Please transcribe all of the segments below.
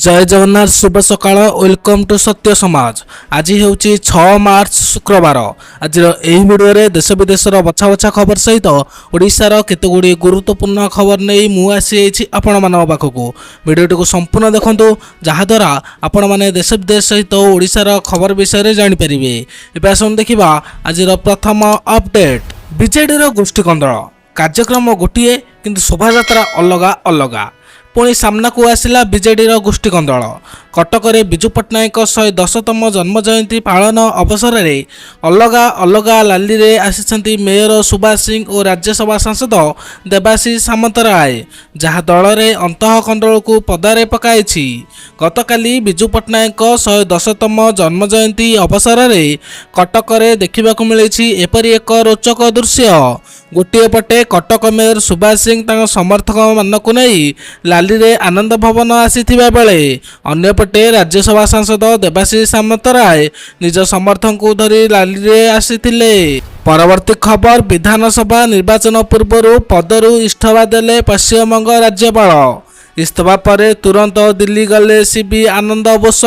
जय जगन्नाथ शुभ सकाळ welcome to सत्य समाज। आज हूँ 6 मार्च शुक्रवार। आज यही भिडियो रे देश विदेशर बछा बछा खबर सहित ओडिशार केतगुड़ी गुरुत्वपूर्ण खबर नहीं मु आसी आपण मान पाखक। भिडियोटी को संपूर्ण देखंतु जहाद्वारा आपण माने देश विदेश सहित ओडिशार खबर विषय रे जानि परिबे। एबे आसन देखिबा आज प्रथम अपडेट। बीजेडी गोष्ठी कंदल कार्यक्रम गोटिए किंतु शोभायात्रा अलगा अलगा। पुणी सामना को आसिला बीजेडी गोष्ठी कंदल। कटक रे बिजू पट्टनायक 110तम जन्म जयंती पालन अवसर में अलगा अलगा लाली रे आसिछंती मेयर सुभाष सिंह और राज्यसभा सांसद देवाशीष सामंतराय, जहाँ दल रे अंतः कंडल को पदारे पकाइछि। गतकाली बिजू पट्टनायक 110तम जन्म जयंती अवसर में कटक रे देखिबाकु मिलिछि एपरि एक रोचक दृश्य। गोटे पटे कटक मेयर सुभाष सिंह तांको समर्थक मानकु नहीं लाली रे आनंद भवन आसीथिबा बेले अन्य पटे राज्यसभा सांसद देवाशीष सामंतराय निज समर्थक को धरी लाली रे आसीथिले। परवर्ती खबर, विधानसभा निर्वाचन पूर्व पदरु इस्तीफा देले पश्चिमबंग राज्यपाल। इस्तीफा पर तुरंत दिल्ली गले सीबी आनंद बोस।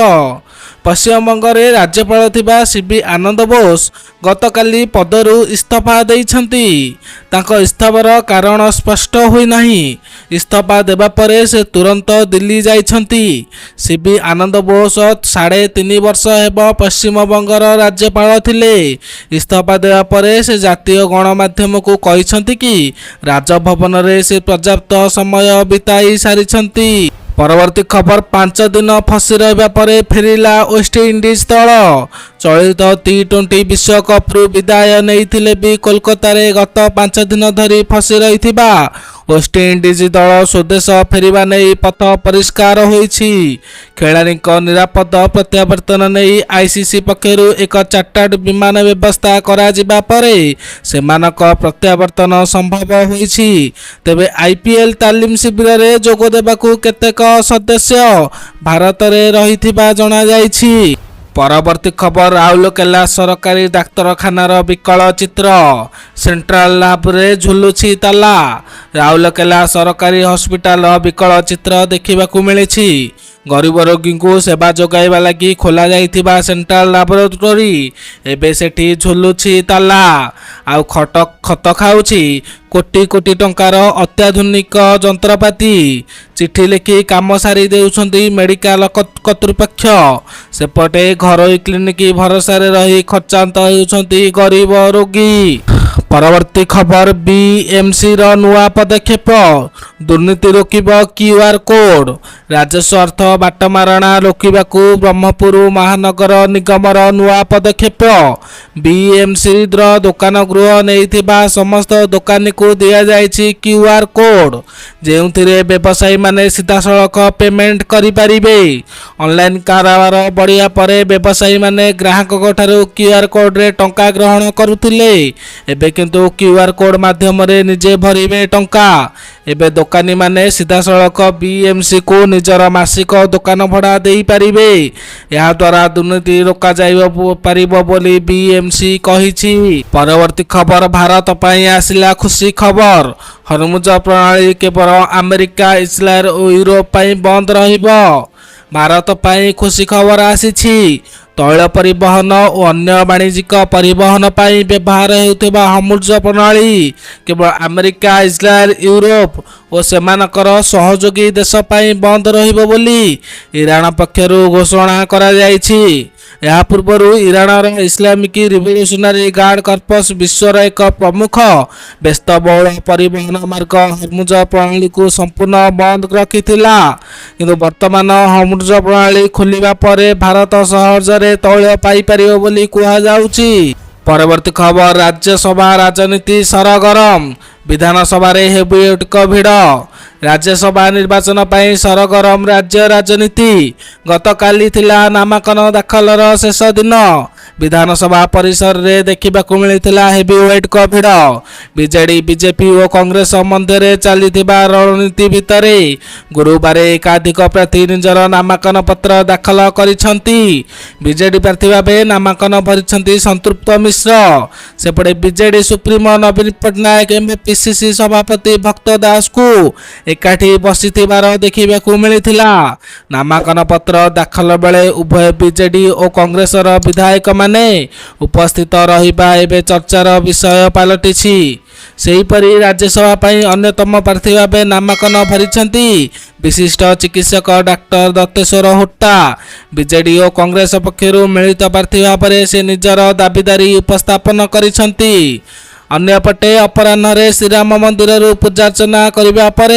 पश्चिमबंग रे राज्यपाल थिबा सीबी आनंद बोस गतकाली पदरु इस्तीफा देइछंती। तांको इस्तीफार कारण स्पष्ट होई नाही। इस्तीफा देबा परे से तुरंत दिल्ली जाइछंती। सीबी आनंद बोस 3.5 वर्ष हेबो पश्चिमबंगर राज्यपाल थिले। इस्तीफा देबा परे से जातीय गणमाध्यम को कहिछंती कि राजभवन रे से पर्याप्त समय बिताई सारिछंती। परवर्ती खबर, 5 दिन फसी रहा पर फेरिला वेस्टइंडिज दल। चलित टी20 विश्वकप विदाय नहीं भी कोलकाता रे गत 5 दिन धरी फसी रही वेस्टइंडिज दल स्वदेश फेरिबा नहीं पथ परिष्कार होईछि। खेलाड़ी निरापद प्रत्यावर्तन नहीं आईसीसी पक्षरु एक चार्टर्ड विमान व्यवस्था करा जिबा परे सेमानक प्रत्यावर्तन संभव होईछि। तेबे आईपीएल तालीम शिविर रे जोग देबाकू केतेक सदस्य भारत रे रहिथिबा जणा जाईछि। परवर्ती खबर, राउरकेला सरकारी डाक्तरखानार विकल चित्र। सेंट्रल लैब रे झुलुछि ताला। राउरकेला सरकारी हॉस्पिटल विकल चित्र देखिबाकू मिलिछि। गरीब रोगी को सेवा जोगाइबा लगी खोला जाइथिबा सेंट्रल लैबोरेटरी एबे सेठी झुलुछि ताला। आउ खत खाउछि कोटी कोटी टंकार अत्याधुनिक जंत्रपाति। चिठी लिखि काम सारी देउछंती मेडिकल कर्तृपक्ष। सेपटे घरोई क्लिनिक भरोसा रही खर्चांत हेउछंती गरीब रोगी। परवर्ती खबर, बीएमसी रो नुआ पदक्षेप। दुर्नीति रोकिब क्यूआर कोड। राजस्व अर्थ बाटमारणा रोकबाकू ब्रह्मपुर महानगर निगमर नुआ पदक्षेप। बीएमसी दुकान गृह नहीं समस्त दुकानी को दिया जाइछि क्यूआर कोड, जेउथिरे व्यवसायी माने सीधासलख पेमेंट करि परिबे। ऑनलाइन कारोबार बढ़िया परे व्यवसायी माने ग्राहक ठारू क्यूआर कोड रे टंका ग्रहण करुथिले। एबे किंतु क्यूआर कोड माध्यम रे निजे भरिबे टंका। एबे दुकानी माने सीधासलख बीएमसी को निजर मासिक दुकान भड़ा दे पारिबे। या द्वारा दुर्नीति रोका जाइबो पारिबो बोली बीएमसी कहिछि। परवर्ती खबर, भारत पई आसिला खुशी खबर। हरमुज प्रणाली केवल अमेरिका, इस्राएल और यूरोप पई बंद रहिबो। भारत पई खुशी खबर आसिछि। तैल परिवहन और अन्य वाणिज्यिक परिवहन पर व्यवहार होउथिबा हमुर्ज प्रणाली केवल अमेरिका, इस्राएल, यूरोप और सेमानकर सहयोगी देश पई बंद रहिबो बोली ईरान पक्षरु घोषणा करा जाइछि। या पूर्व Iran Islamic revolutionary guard corps विश्वर एक प्रमुख व्यस्तबहुल परिवहन मार्ग हरमुज प्रणाली को संपूर्ण बंद रखिथिला। किंतु वर्तमान हरमुज प्रणाली खोलिबा परे भारत सहजरे तैल पाई परिबो बोली कुहा जाउछि। परवर्ती खबर, राज्यसभा राजनीति सरगरम। विधानसभा रे हेबुएटक भिड़। राज्यसभा निर्वाचन पर सरगरम राज्य राजनीति। गतकाली थिला नामांकन दाखलर शेष दिन। विधानसभा परिसर रे देखिबाकु मिलिथिला हेवीवेट को भिड़। बीजेडी बीजेपी और कांग्रेस मध्य चलिथिबा रणनीति भितरे गुरुवार एकाधिक प्रार्थी निजर नामांकन पत्र दाखल करिसंती। बीजेडी प्रार्थी भावे नामांकन भरिसंती संतृप्त मिश्र। सेपटे बीजेडी सुप्रीमो नवीन पट्टनायक एमपीसीसी सभापति भक्त दास को एकाठी बसिथिबार देखिबाकु मिलिथिला। नामांकन पत्र दाखल बेले उभय बीजेडी और कांग्रेस विधायक माने उपस्थित रहिबा एबे चर्चार विषय पलटिछि। सेहीपरि राज्यसभा पई अन्यतम प्रार्थी भावे नामांकन भरिछंती विशिष्ट चिकित्सक डाक्टर दत्तेश्वर हुट्टा। बीजेडी और कांग्रेस पक्षरु मिलित प्रार्थी भावे से निजर दाबीदारी उपस्थापन करिछंती। अन्यपटे अपराह्न श्रीराम मंदिर पूजार्चना करने पर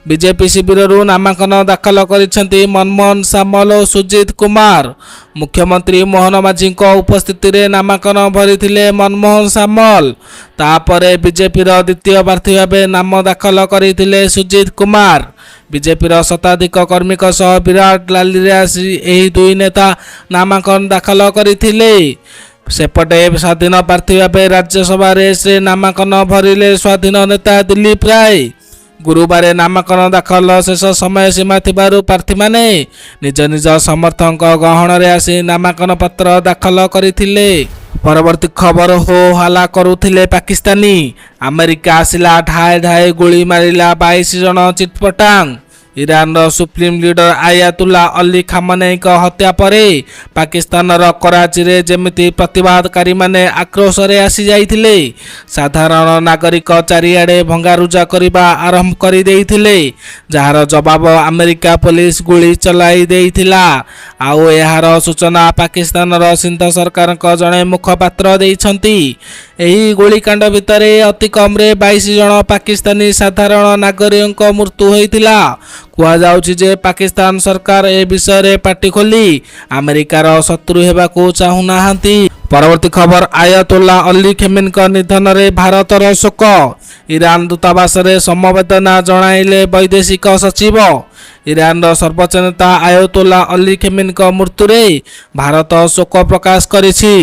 बीजेपी शिविर नामांकन दाखल करिसेंती मनमोहन सामल और सुजीत कुमार। मुख्यमंत्री मोहन माझी उपस्थिति रे नामांकन भरिथिले मनमोहन सामल। तापरे बीजेपी द्वितीय प्रार्थी भावे नाम दाखल करथिले सुजीत कुमार। बीजेपी शताधिक कर्मी सह विराट रैली आसी एही दुई नेता नामांकन दाखल करथिले। सेपटे स्वाधीन प्रार्थी भावे राज्यसभा रेस्रे नामांकन भरिले स्वाधीन नेता दिलीप राय। गुरुवार नामांकन दाखल शेष समय सीमा थिबारु प्रार्थी माने निज निज समर्थक गहन रे आसी नामांकन पत्र दाखल करिथिले। परवर्ती खबर हो हल्ला करुथिले पाकिस्तानी। अमेरिका आसिला ढाए ढाए गोली मारिला 22 जन चिटपटांग। Iran supreme leader Ayatollah Ali Khamenei हत्या पर पाकिस्तान कराची रे जेमिति प्रतिवादकारी माने आक्रोश रे आसी जाइथिले। साधारण नागरिक चारिआडे भंगारुजा करबा आरंभ करि देइथिले, जार जवाब अमेरिका पुलिस गोली चलाई देइथिला। आउ एहार सूचना पाकिस्तान सिंध सरकार जड़े मुखपात्र देइछंती। एही गोलीकांड भितरे अति कम रे 22 जन पाकिस्तानी साधारण नागरिक मृत्यु होइथिला। कुआଯାଉଛି जे पाकिस्तान सरकार ए विषय रे पार्टी खोली अमेरिकार शत्रु हेबाकू चाहू नाहांती। परवर्ती खबर आयतुल्ला अली खेमेनी निधन रे भारतर शोक। ईरान दूतावास रे समवेदना जणाइले वैदेशिक सचिव। ईरान सर्वोच्च नेता आयतुल्ला अली खेमेनी मृत्यु रे भारत शोक प्रकाश करिछि।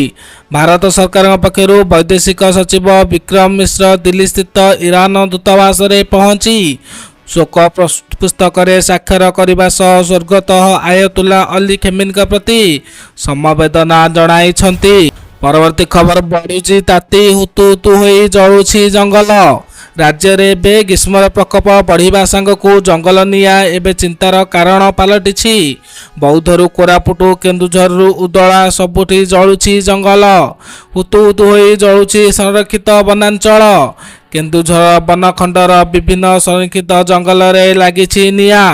भारत सरकार पक्षरु वैदेशिक सचिव विक्रम मिश्र दिल्ली स्थित ईरान दूतावास रे पहुंची शोक पुस्तक स्वाक्षर करने सह स्वर्गत आयतुल्ला अली खेमेनी प्रति समवेदना जणाइछंती। परवर्ती खबर बढ़ुची ताती हुतु हुतु होई जळुछि जंगल। राज्य रे बे ग्रीष्मर प्रकोप बढ़िबा सांगकू जंगल निया एबे चिंतार कारण पलटिछि। बौद्धरु कोरापुटु केन्दुझरु उदला सबुठी जळुछि जंगल। हुतु हुतु होई जळुछि संरक्षित वनांचल। केन्दुझर बनखंडर विभिन्न संरक्षित जंगल रे लागिछि निया।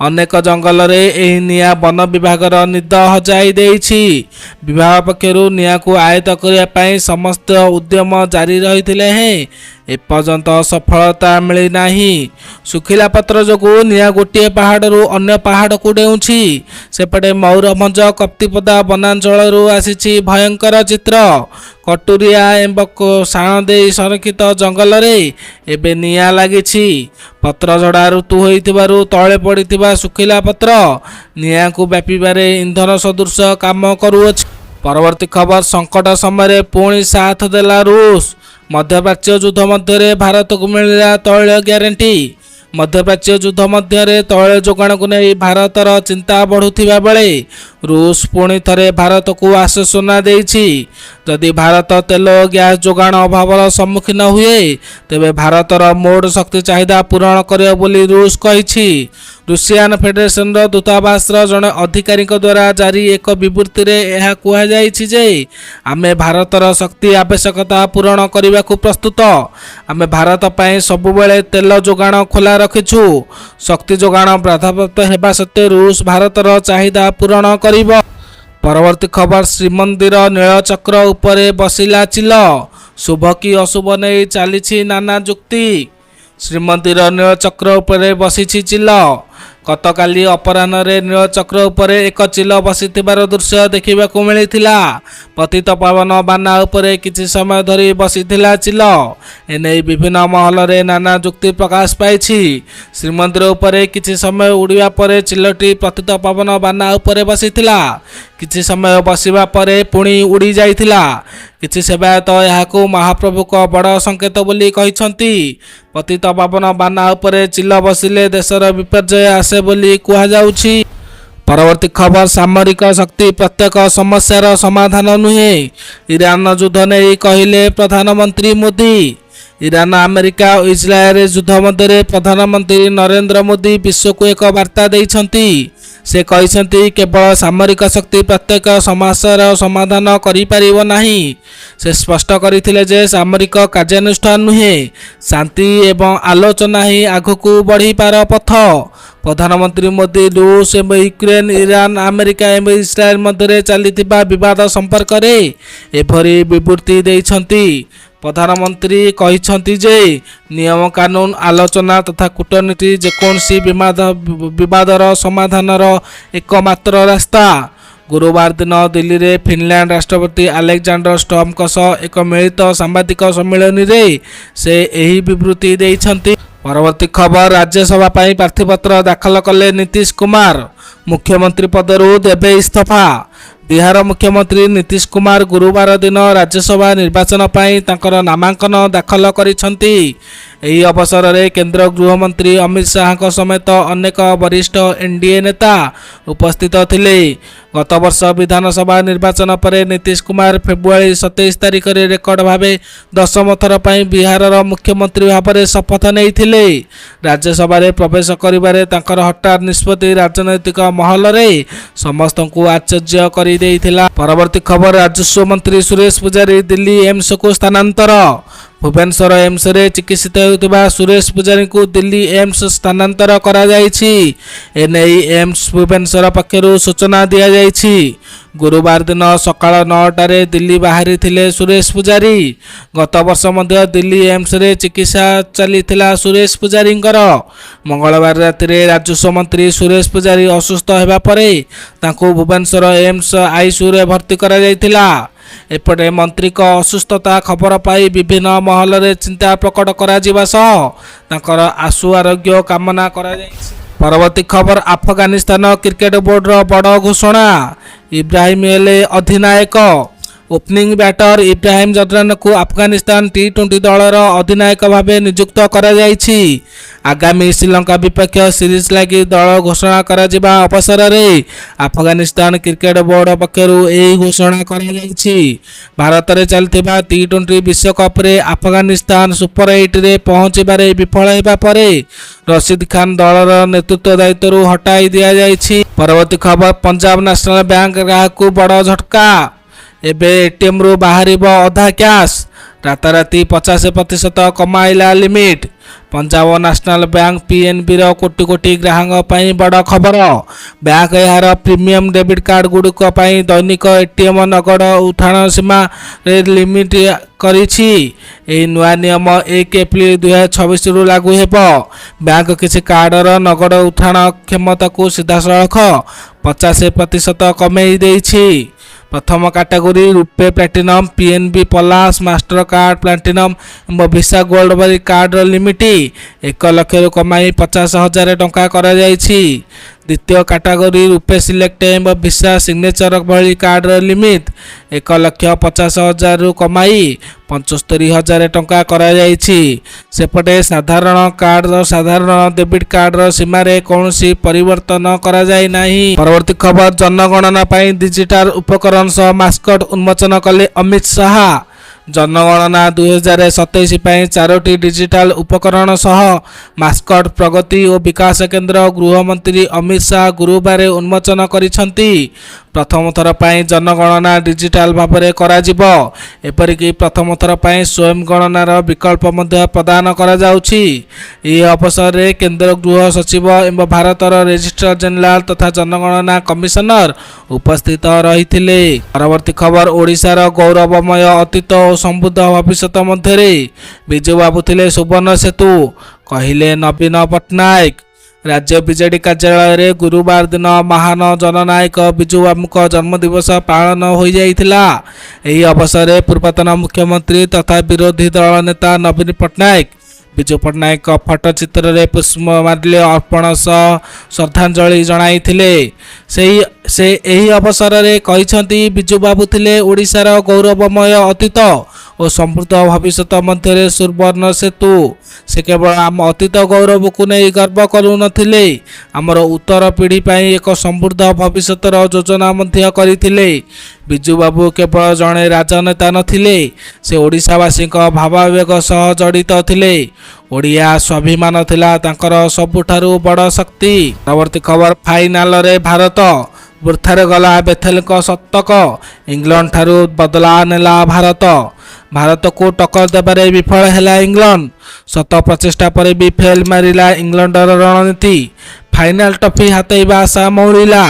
अनेक जंगल रे एही निया वन विभागर निद हजाई देइछि। विभाग पक्षरु निया को आयत करिया पई समस्त उद्यम जारी रहिथिले हैं एपर्यंत सफलता मिली नाही। सुखिला पत्र जोगु निया गोटे पहाड़रू अन्य पहाड़ को डेउछि। सेपटे मयूरभंज कप्तिपदा वनांचल आसीछि भयंकर चित्र। कटुरिया एवं साणदे संरक्षित जंगल रे एबे निया लागिछि। पत्र झड़ा ऋतु होइथिबारु तळे पड़िथिबा सुखिला पत्र निया को व्यापीबारे इंधन सदृश काम करुअछि। परवर्ती खबर संकट समय पुणी साथ देला रूस। मध्यप्राच्य युद्ध मध्य भारत को मिला तैल ग्यारंटी। मध्यप्राच्य युद्ध मध्य तैल जोगाण को नहीं भारतर चिंता बढ़ुवा बेले रूस पुणी थे भारत को आश्वासना देइछि। जदि भारत तेल और गैस जोगाण अभाव सम्मुखीन हुए तेबे भारतर मोड शक्ति चाहिदा पूरण करियो बोली रूस कहिछि। रूसियान फेडरेशन दूतावास जड़े अधिकारी द्वारा जारी एक विवृत्ति रे यह कहा जाइछि जे आमे भारतर शक्ति आवश्यकता पूरण करने को प्रस्तुत। आमे भारत पई सबुबेले तेल जोगाण खोला रखिछु। शक्ति जोगाण बाधाप्राप्त हेबा सत्वे रूस भारतर चाहिदा पूरण करिबो। परवर्ती खबर श्रीमंदिर नीलचक्र उपरे बसिला चिल। शुभ कि अशुभ नहीं चली नाना जुक्ति। श्रीमंदिर नीलचक्र उपरे बसिछि चिल। गतकाली अपराह्न नीलचक्र उपरे एक चिल बसिथिबार दृश्य देखिबाकू मिलिथिला। पतित पावन बाना उपरे किछि समय धरी बसिथिला चिल। एने विभिन्न महल रे नाना जुक्ति प्रकाश पाइछि। श्रीमंदिर उपरे किछि समय उड़िबा परे चिलटी पतित पावन बाना उपरे बसिथिला। କିଛି ସମୟ ବସିବା ପରେ ପୁଣି ଉଡ଼ି ଯାଇଥିଲା। କିଛି ସେବାୟତ ଏହାକୁ ମହାପ୍ରଭୁଙ୍କ ବଡ଼ ସଂକେତ ବୋଲି କହିଛନ୍ତି। ପତିତ ପାବନ ବାନା ଉପରେ ଚିଲ ବସିଲେ ଦେଶର ବିପର୍ଯ୍ୟୟ ଆସେ ବୋଲି କୁହାଯାଉଛି। ପରବର୍ତ୍ତୀ ଖବର, ସାମରିକ ଶକ୍ତି ପ୍ରତ୍ୟେକ ସମସ୍ୟାର ସମାଧାନ ନୁହେଁ, ଇରାନ ଯୁଦ୍ଧ ନେଇ କହିଲେ ପ୍ରଧାନମନ୍ତ୍ରୀ ମୋଦି। ଇରାନ, ଆମେରିକା ଓ ଇସ୍ରାଏଲ ଯୁଦ୍ଧ ମଧ୍ୟରେ ପ୍ରଧାନମନ୍ତ୍ରୀ ନରେନ୍ଦ୍ର ମୋଦି ବିଶ୍ୱକୁ ଏକ ବାର୍ତ୍ତା ଦେଇଛନ୍ତି। ସେ କହିଛନ୍ତି କେବଳ ସାମରିକ ଶକ୍ତି ପ୍ରତ୍ୟେକ ସମସ୍ୟାର ସମାଧାନ କରିପାରିବ ନାହିଁ। ସେ ସ୍ପଷ୍ଟ କରିଥିଲେ ଯେ ସାମରିକ କାର୍ଯ୍ୟାନୁଷ୍ଠାନ ନୁହେଁ, ଶାନ୍ତି ଏବଂ ଆଲୋଚନା ହିଁ ଆଗକୁ ବଢ଼ିବାର ପଥ। ପ୍ରଧାନମନ୍ତ୍ରୀ ମୋଦି ରୁଷ ଏବଂ ୟୁକ୍ରେନ, ଇରାନ, ଆମେରିକା ଏବଂ ଇସ୍ରାଏଲ ମଧ୍ୟରେ ଚାଲିଥିବା ବିବାଦ ସମ୍ପର୍କରେ ଏଭଳି ବିବୃତ୍ତି ଦେଇଛନ୍ତି। ପ୍ରଧାନମନ୍ତ୍ରୀ କହିଛନ୍ତି ଯେ ନିୟମ କାନୁନ, ଆଲୋଚନା ତଥା କୂଟନୀତି ଯେକୌଣସି ବିବାଦର ସମାଧାନର ଏକମାତ୍ର ରାସ୍ତା। ଗୁରୁବାର ଦିନ ଦିଲ୍ଲୀରେ ଫିନଲାଣ୍ଡ ରାଷ୍ଟ୍ରପତି ଆଲେକ୍ଜାଣ୍ଡର ଷ୍ଟର୍ମଙ୍କ ସହ ଏକ ମିଳିତ ସାମ୍ବାଦିକ ସମ୍ମିଳନୀରେ ସେ ଏହି ବିବୃତ୍ତି ଦେଇଛନ୍ତି। ପରବର୍ତ୍ତୀ ଖବର, ରାଜ୍ୟସଭା ପାଇଁ ପ୍ରାର୍ଥୀପତ୍ର ଦାଖଲ କଲେ ନୀତିଶ କୁମାର, ମୁଖ୍ୟମନ୍ତ୍ରୀ ପଦରୁ ଦେବେ ଇସ୍ତଫା। ବିହାର ମୁଖ୍ୟମନ୍ତ୍ରୀ ନୀତିଶ କୁମାର ଗୁରୁବାର ଦିନ ରାଜ୍ୟସଭା ନିର୍ବାଚନ ପାଇଁ ତାଙ୍କର ନାମାଙ୍କନ ଦାଖଲ କରିଛନ୍ତି। ଏହି ଅବସରରେ କେନ୍ଦ୍ର ଗୃହମନ୍ତ୍ରୀ ଅମିତ ଶାହଙ୍କ ସମେତ ଅନେକ ବରିଷ୍ଠ ଏନ୍ଡିଏ ନେତା ଉପସ୍ଥିତ ଥିଲେ। ଗତ ବର୍ଷ ବିଧାନସଭା ନିର୍ବାଚନ ପରେ ନୀତିଶ କୁମାର ଫେବୃଆରୀ 27 ତାରିଖରେ ରେକର୍ଡ ଭାବେ 10ମ ଥର ପାଇଁ ବିହାରର ମୁଖ୍ୟମନ୍ତ୍ରୀ ଭାବରେ ଶପଥ ନେଇଥିଲେ। ରାଜ୍ୟସଭାରେ ପ୍ରବେଶ କରିବାରେ ତାଙ୍କର ହଠାତ୍ ନିଷ୍ପତ୍ତି ରାଜନୈତିକ ମହଲରେ ସମସ୍ତଙ୍କୁ ଆଶ୍ଚର୍ଯ୍ୟ କରିଦେଇଥିଲା। ପରବର୍ତ୍ତୀ ଖବର, ରାଜସ୍ୱ ମନ୍ତ୍ରୀ ସୁରେଶ ପୂଜାରୀ ଦିଲ୍ଲୀ ଏମ୍ସକୁ ସ୍ଥାନାନ୍ତର। ଭୁବନେଶ୍ୱର ଏମ୍ସରେ ଚିକିତ୍ସିତ ହେଉଥିବା ସୁରେଶ ପୂଜାରୀଙ୍କୁ ଦିଲ୍ଲୀ ଏମ୍ସ ସ୍ଥାନାନ୍ତର କରାଯାଇଛି। ଏନେଇ ଏମ୍ସ ଭୁବନେଶ୍ୱର ପକ୍ଷରୁ ସୂଚନା ଦିଆଯାଇଛି। ଗୁରୁବାର ଦିନ ସକାଳ 9ଟାରେ ଦିଲ୍ଲୀ ବାହାରିଥିଲେ ସୁରେଶ ପୂଜାରୀ। ଗତ ବର୍ଷ ମଧ୍ୟ ଦିଲ୍ଲୀ ଏମ୍ସରେ ଚିକିତ୍ସା ଚାଲିଥିଲା ସୁରେଶ ପୂଜାରୀଙ୍କର। ମଙ୍ଗଳବାର ରାତିରେ ରାଜସ୍ୱ ମନ୍ତ୍ରୀ ସୁରେଶ ପୂଜାରୀ ଅସୁସ୍ଥ ହେବା ପରେ ତାଙ୍କୁ ଭୁବନେଶ୍ୱର ଏମ୍ସ ଆଇସିୟୁରେ ଭର୍ତ୍ତି କରାଯାଇଥିଲା। ଏପଟେ ମନ୍ତ୍ରୀଙ୍କ ଅସୁସ୍ଥତା ଖବର ପାଇ ବିଭିନ୍ନ ମହଲରେ ଚିନ୍ତା ପ୍ରକଟ କରାଯିବା ସହ ତାଙ୍କର ଆଶୁ ଆରୋଗ୍ୟ କାମନା କରାଯାଇଛି। ପରବର୍ତ୍ତୀ ଖବର, ଆଫଗାନିସ୍ତାନ କ୍ରିକେଟ ବୋର୍ଡର ବଡ଼ ଘୋଷଣା, ଇବ୍ରାହିମ ହେଲେ ଅଧିନାୟକ। ଓପନିଂ ବ୍ୟାଟର ଇବ୍ରାହିମ ଜର୍ଦାନଙ୍କୁ ଆଫଗାନିସ୍ତାନ ଟି20 ଦଳର ଅଧିନାୟକ ଭାବେ ନିଯୁକ୍ତ କରାଯାଇଛି। ଆଗାମୀ ଶ୍ରୀଲଙ୍କା ବିପକ୍ଷ ସିରିଜ୍ ଲାଗି ଦଳ ଘୋଷଣା କରାଯିବା ଅବସରରେ ଆଫଗାନିସ୍ତାନ କ୍ରିକେଟ ବୋର୍ଡ ପକ୍ଷରୁ ଏହି ଘୋଷଣା କରାଯାଇଛି। ଭାରତରେ ଚାଲିଥିବା ଟି20 ବିଶ୍ୱକପ୍ରେ ଆଫଗାନିସ୍ତାନ ସୁପର 8ରେ ପହଞ୍ଚିବାରେ ବିଫଳ ହେବା ପରେ ରସିଦ ଖାନ ଦଳର ନେତୃତ୍ୱ ଦାୟିତ୍ୱରୁ ହଟାଇ ଦିଆଯାଇଛି। ପରବର୍ତ୍ତୀ ଖବର, ପଞ୍ଜାବ ନ୍ୟାସନାଲ ବ୍ୟାଙ୍କ ଗ୍ରାହକଙ୍କୁ ବଡ଼ ଝଟକା, ଏବେ ଏଟିଏମ୍ରୁ ବାହାରିବ ଅଧା କ୍ୟାସ୍। ରାତାରାତି 50% କମାଇଲା limit. Punjab national bank ପିଏନ୍ବିର crore crore ଗ୍ରାହକଙ୍କ ପାଇଁ ବଡ଼ ଖବର। ବ୍ୟାଙ୍କ ଏହାର ପ୍ରିମିୟମ ଡେବିଟ୍ କାର୍ଡଗୁଡ଼ିକ ପାଇଁ ଦୈନିକ ଏଟିଏମ୍ ନଗଦ ଉଠାଣ ସୀମାରେ ଲିମିଟ୍ କରିଛି। ଏହି ନୂଆ ନିୟମ 1 ଏପ୍ରିଲ 2026ରୁ ଲାଗୁ ହେବ। ବ୍ୟାଙ୍କ କିଛି କାର୍ଡର ନଗଦ ଉଠାଣ କ୍ଷମତାକୁ ସିଧାସଳଖ 50% କମେଇ ଦେଇଛି। ପ୍ରଥମ କାଟେଗୋରୀ ରୂପେ ପ୍ଲାଟିନମ୍, ପିଏନ୍ବି ପଲାସ, ମାଷ୍ଟର କାର୍ଡ ପ୍ଲାଟିନମ୍ ଏବଂ ଭିସା ଗୋଲ୍ଡ ଭଳି କାର୍ଡର ଲିମିଟ୍ 1 ଲକ୍ଷରୁ କମାଇ 50,000 ଟଙ୍କା କରାଯାଇଛି। ଦ୍ୱିତୀୟ କାଟେଗୋରୀ ରୂପେ ସିଲେକ୍ଟ ଏବଂ ଭିସା ସିଗ୍ନେଚର ଭଳି କାର୍ଡର ଲିମିଟ୍ 1,50,000ରୁ କମାଇ 75,000 ଟଙ୍କା କରାଯାଇଛି। ସେପଟେ ସାଧାରଣ କାର୍ଡର ସାଧାରଣ ଡେବିଟ୍ କାର୍ଡର ସୀମାରେ କୌଣସି ପରିବର୍ତ୍ତନ କରାଯାଇ ନାହିଁ। ପରବର୍ତ୍ତୀ ଖବର, ଜନଗଣନା ପାଇଁ ଡିଜିଟାଲ ଉପକରଣ ସହ ମାସ୍କଟ ଉନ୍ମୋଚନ କଲେ ଅମିତ ଶାହା। ଜନଗଣନା 2027 ପାଇଁ 4ଟି ଡିଜିଟାଲ ଉପକରଣ ସହ ମାସ୍କଟ ପ୍ରଗତି ଓ ବିକାଶ କେନ୍ଦ୍ର ଗୃହମନ୍ତ୍ରୀ ଅମିତ ଶାହା ଗୁରୁବାର ଉନ୍ମୋଚନ କରିଛନ୍ତି। ପ୍ରଥମ ଥର ପାଇଁ ଜନଗଣନା ଡିଜିଟାଲ ଭାବରେ କରାଯିବ। ଏପରିକି ପ୍ରଥମ ଥର ପାଇଁ ସ୍ୱୟଂ ଗଣନାର ବିକଳ୍ପ ମଧ୍ୟ ପ୍ରଦାନ କରାଯାଉଛି। ଏହି ଅବସରରେ କେନ୍ଦ୍ର ଗୃହ ସଚିବ ଏବଂ ଭାରତର ରେଜିଷ୍ଟ୍ରାର ଜେନେରାଲ ତଥା ଜନଗଣନା କମିଶନର ଉପସ୍ଥିତ ରହିଥିଲେ। ପରବର୍ତ୍ତୀ ଖବର, ଓଡ଼ିଶାର ଗୌରବମୟ ଅତୀତ ଓ ସମୃଦ୍ଧ ଭବିଷ୍ୟତ ମଧ୍ୟରେ ବିଜୁବାବୁ ଥିଲେ ସୁବର୍ଣ୍ଣ ସେତୁ, କହିଲେ ନବୀନ ପଟ୍ଟନାୟକ। ରାଜ୍ୟ ବିଜେଡି କାର୍ଯ୍ୟାଳୟରେ ଗୁରୁବାର ଦିନ ମହାନ ଜନନାୟକ ବିଜୁବାବୁଙ୍କ ଜନ୍ମଦିବସ ପାଳନ ହୋଇଯାଇଥିଲା। ଏହି ଅବସରରେ ପୂର୍ବତନ ମୁଖ୍ୟମନ୍ତ୍ରୀ ତଥା ବିରୋଧୀ ଦଳ ନେତା ନବୀନ ପଟ୍ଟନାୟକ ବିଜୁ ପଟ୍ଟନାୟକ ଫଟୋଚିତ୍ରରେ ପୁଷ୍ପମାଲ୍ୟ ଅର୍ପଣ ସହ ଶ୍ରଦ୍ଧାଞ୍ଜଳି ଜଣାଇଥିଲେ। ସେ ଏହି ଅବସରରେ କହିଛନ୍ତି, ବିଜୁବାବୁ ଥିଲେ ଓଡ଼ିଶାର ଗୌରବମୟ ଅତୀତ ଓ ସମୃଦ୍ଧ ଭବିଷ୍ୟତ ମଧ୍ୟରେ ସୁବର୍ଣ୍ଣ ସେତୁ। ସେ କେବଳ ଆମ ଅତୀତ ଗୌରବକୁ ନେଇ ଗର୍ବ କରୁନଥିଲେ, ଆମର ଉତ୍ତର ପିଢ଼ି ପାଇଁ ଏକ ସମୃଦ୍ଧ ଭବିଷ୍ୟତର ଯୋଜନା ମଧ୍ୟ କରିଥିଲେ। ବିଜୁବାବୁ କେବଳ ଜଣେ ରାଜନେତା ନଥିଲେ, ସେ ଓଡ଼ିଶାବାସୀଙ୍କ ଭାବାବେଗ ସହ ଜଡ଼ିତ ଥିଲେ। ଓଡ଼ିଆ ସ୍ୱାଭିମାନ ଥିଲା ତାଙ୍କର ସବୁଠାରୁ ବଡ଼ ଶକ୍ତି। ପରବର୍ତ୍ତୀ ଖବର, ଫାଇନାଲରେ ଭାରତ ବୃଥାରେ ଗଲା ବେଥେଲଙ୍କ ଶତକ, ଇଂଲଣ୍ଡ ଠାରୁ ବଦଲା ନେଲା ଭାରତ। ଭାରତକୁ ଟକ୍କର ଦେବାରେ ବିଫଳ ହେଲା ଇଂଲଣ୍ଡ। ଶତ ପ୍ରଚେଷ୍ଟା ପରେ ବି ଫେଲ୍ ମାରିଲା ଇଂଲଣ୍ଡର ରଣନୀତି। ଫାଇନାଲ ଟ୍ରଫି ହାତେଇବା ଆଶା ମଉଳିଲା।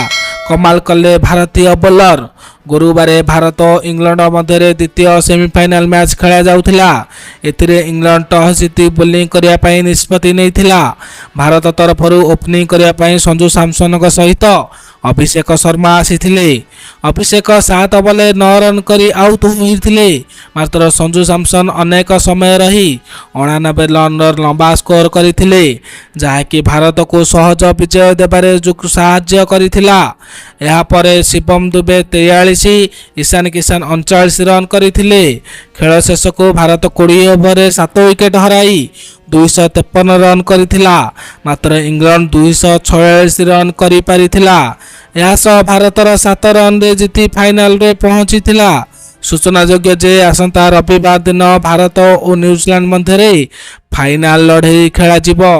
କମାଲ କଲେ ଭାରତୀୟ ବୋଲର। ଗୁରୁବାର ଭାରତ ଓ ଇଂଲଣ୍ଡ ମଧ୍ୟରେ ଦ୍ୱିତୀୟ ସେମିଫାଇନାଲ ମ୍ୟାଚ୍ ଖେଳାଯାଉଥିଲା। ଏଥିରେ ଇଂଲଣ୍ଡ ଟସ୍ ଜିତି ବୋଲିଂ କରିବା ପାଇଁ ନିଷ୍ପତ୍ତି ନେଇଥିଲା। ଭାରତ ତରଫରୁ ଓପନିଂ କରିବା ପାଇଁ ସଞ୍ଜୁ ସାମସନଙ୍କ ସହିତ ଅଭିଷେକ ଶର୍ମା ଆସିଥିଲେ। ଅଭିଷେକ 7 ବଲେ 9 ରନ୍ କରି ଆଉଟ୍ ହୋଇଥିଲେ। ମାତ୍ର ସଞ୍ଜୁ ସାମସନ ଅନେକ ସମୟ ରହି 89 ରନ୍ର ଲମ୍ବା ସ୍କୋର କରିଥିଲେ, ଯାହାକି ଭାରତକୁ ସହଜ ବିଜୟ ଦେବାରେ ସାହାଯ୍ୟ କରିଥିଲା। ଏହାପରେ ଶିବମ ଦୁବେ 43, ଇଶାନ କିଶାନ 39 ରନ୍ କରିଥିଲେ। ଖେଳ ଶେଷକୁ ଭାରତ 20 ଓଭରରେ 7 ୱିକେଟ୍ ହରାଇ 253 ରନ୍ କରିଥିଲା। ମାତ୍ର ଇଂଲଣ୍ଡ 246 ରନ୍ କରିପାରିଥିଲା। ଏହାସହ ଭାରତର 7 ରନ୍ରେ ଜିତି ଫାଇନାଲରେ ପହଞ୍ଚିଥିଲା। ସୂଚନାଯୋଗ୍ୟ ଯେ ଆସନ୍ତା ରବିବାର ଦିନ ଭାରତ ଓ ନ୍ୟୁଜିଲାଣ୍ଡ ମଧ୍ୟରେ ଫାଇନାଲ ଲଢ଼େଇ ଖେଳାଯିବ।